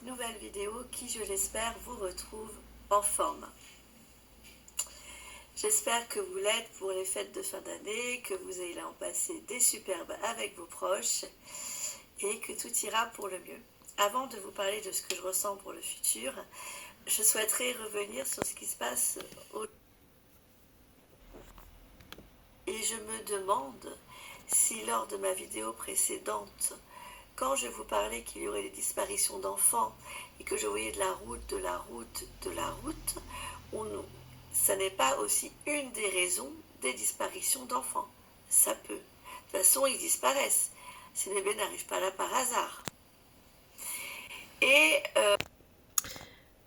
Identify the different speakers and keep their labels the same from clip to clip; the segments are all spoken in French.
Speaker 1: cette nouvelle vidéo qui, je l'espère, vous retrouve en forme. J'espère que vous l'êtes pour les fêtes de fin d'année, que vous allez en passer des superbes avec vos proches et que tout ira pour le mieux. Avant de vous parler de ce que je ressens pour le futur, je souhaiterais revenir sur ce qui se passe et je me demande si lors de ma vidéo précédente, quand je vous parlais qu'il y aurait des disparitions d'enfants et que je voyais de la route, ça n'est pas aussi une des raisons des disparitions d'enfants. Ça peut. De toute façon, ils disparaissent. Ces bébés n'arrivent pas là par hasard. Et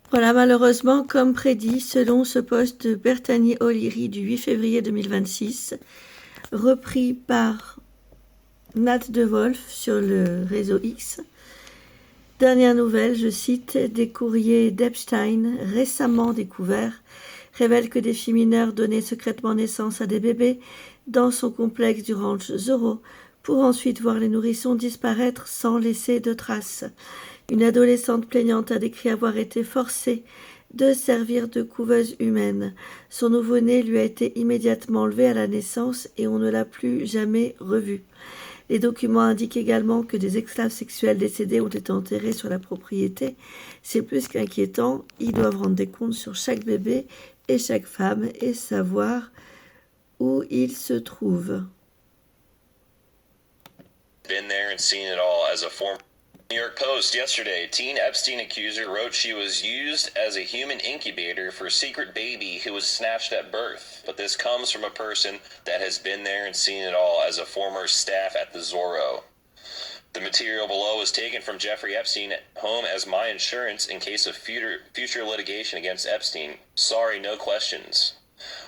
Speaker 2: voilà, malheureusement, comme prédit, selon ce post de Bertani O'Leary du 8 février 2026, repris par Nat DeWolf sur le réseau X. Dernière nouvelle, je cite, des courriers d'Epstein récemment découverts révèlent que des filles mineures donnaient secrètement naissance à des bébés dans son complexe du ranch Zorro pour ensuite voir les nourrissons disparaître sans laisser de traces. Une adolescente plaignante a décrit avoir été forcée de servir de couveuse humaine. Son nouveau-né lui a été immédiatement enlevé à la naissance et on ne l'a plus jamais revu. Les documents indiquent également que des esclaves sexuels décédés ont été enterrés sur la propriété. C'est plus qu'inquiétant. Ils doivent rendre des comptes sur chaque bébé et chaque femme et savoir où ils se trouvent.
Speaker 3: Been there and seen it all as a former New York Post yesterday, teen Epstein accuser wrote she was used as a human incubator for a secret baby who was snatched at birth. But this comes from a person that has been there and seen it all as a former staff at the Zorro. The material below was taken from Jeffrey Epstein home as my insurance in case of future litigation against Epstein. Sorry, no questions.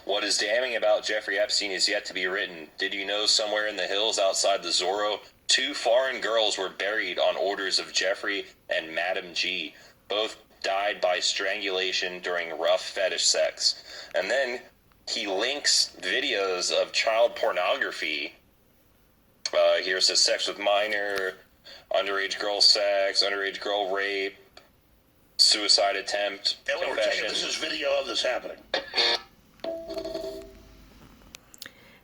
Speaker 3: What is damning about Jeffrey Epstein is yet to be written. Did you know somewhere in the hills outside the Zorro, 2 foreign girls were buried on orders of Jeffrey and Madam G. Both died by strangulation during rough fetish sex. And then he links videos of child pornography. Here it says sex with minor, underage girl sex, underage girl rape, suicide attempt, confession.
Speaker 4: This is video of this happening.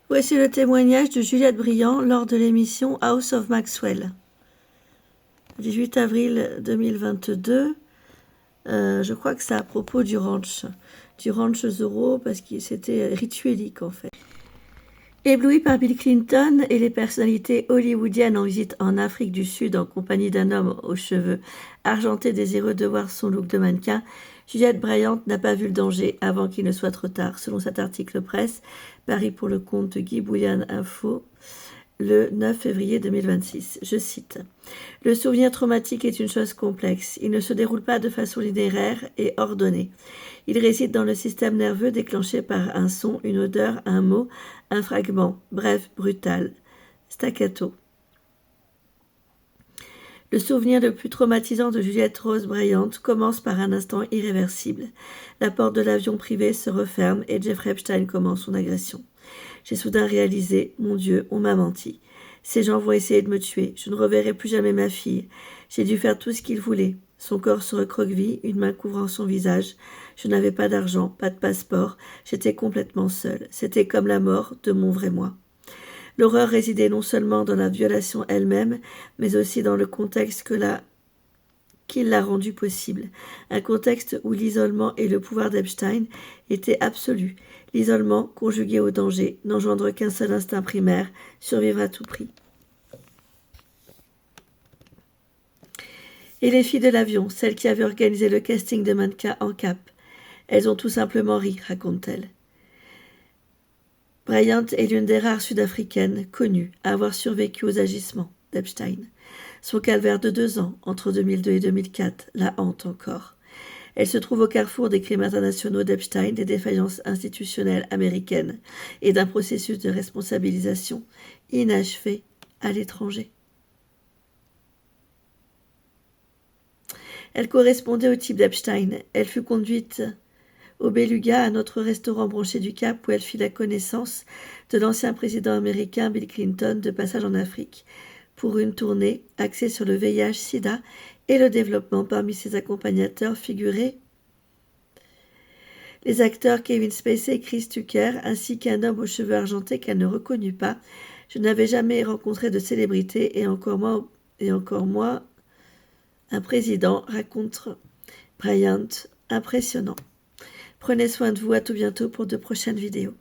Speaker 2: Voici le témoignage de Juliette Briand lors de l'émission House of Maxwell. 18 avril 2022, je crois que c'est à propos du ranch Zorro, parce que c'était rituelique en fait. Ébloui par Bill Clinton et les personnalités hollywoodiennes en visite en Afrique du Sud en compagnie d'un homme aux cheveux argentés désireux de voir son look de mannequin, Juliette Briand n'a pas vu le danger avant qu'il ne soit trop tard, selon cet article presse paru pour le compte de Guy Boulian Info le 9 février 2026. Je cite « Le souvenir traumatique est une chose complexe. Il ne se déroule pas de façon linéaire et ordonnée. Il réside dans le système nerveux déclenché par un son, une odeur, un mot, un fragment, bref, brutal, staccato. Le souvenir le plus traumatisant de Juliette Rose Bryant commence par un instant irréversible. La porte de l'avion privé se referme et Jeffrey Epstein commence son agression. J'ai soudain réalisé, mon Dieu, on m'a menti. Ces gens vont essayer de me tuer. Je ne reverrai plus jamais ma fille. J'ai dû faire tout ce qu'ils voulaient. Son corps se recroqueville, une main couvrant son visage. Je n'avais pas d'argent, pas de passeport. J'étais complètement seule. C'était comme la mort de mon vrai moi. L'horreur résidait non seulement dans la violation elle-même, mais aussi dans le contexte qui l'a rendu possible. Un contexte où l'isolement et le pouvoir d'Epstein étaient absolus. L'isolement, conjugué au danger, n'engendre qu'un seul instinct primaire, survivre à tout prix. Et les filles de l'avion, celles qui avaient organisé le casting de mannequins en cap, elles ont tout simplement ri, raconte-t-elle. Bryant est l'une des rares Sud-Africaines connues à avoir survécu aux agissements d'Epstein. Son calvaire de 2 ans, entre 2002 et 2004, la hante encore. Elle se trouve au carrefour des crimes internationaux d'Epstein, des défaillances institutionnelles américaines et d'un processus de responsabilisation inachevé à l'étranger. Elle correspondait au type d'Epstein. Elle fut conduite au Beluga, un autre restaurant branché du Cap, où elle fit la connaissance de l'ancien président américain Bill Clinton de passage en Afrique. pour une tournée axée sur le VIH-Sida et le développement. Parmi ses accompagnateurs figuraient les acteurs Kevin Spacey et Chris Tucker, ainsi qu'un homme aux cheveux argentés qu'elle ne reconnut pas. Je n'avais jamais rencontré de célébrité et encore moins un président, raconte Bryant. Impressionnant. Prenez soin de vous, à tout bientôt pour de prochaines vidéos.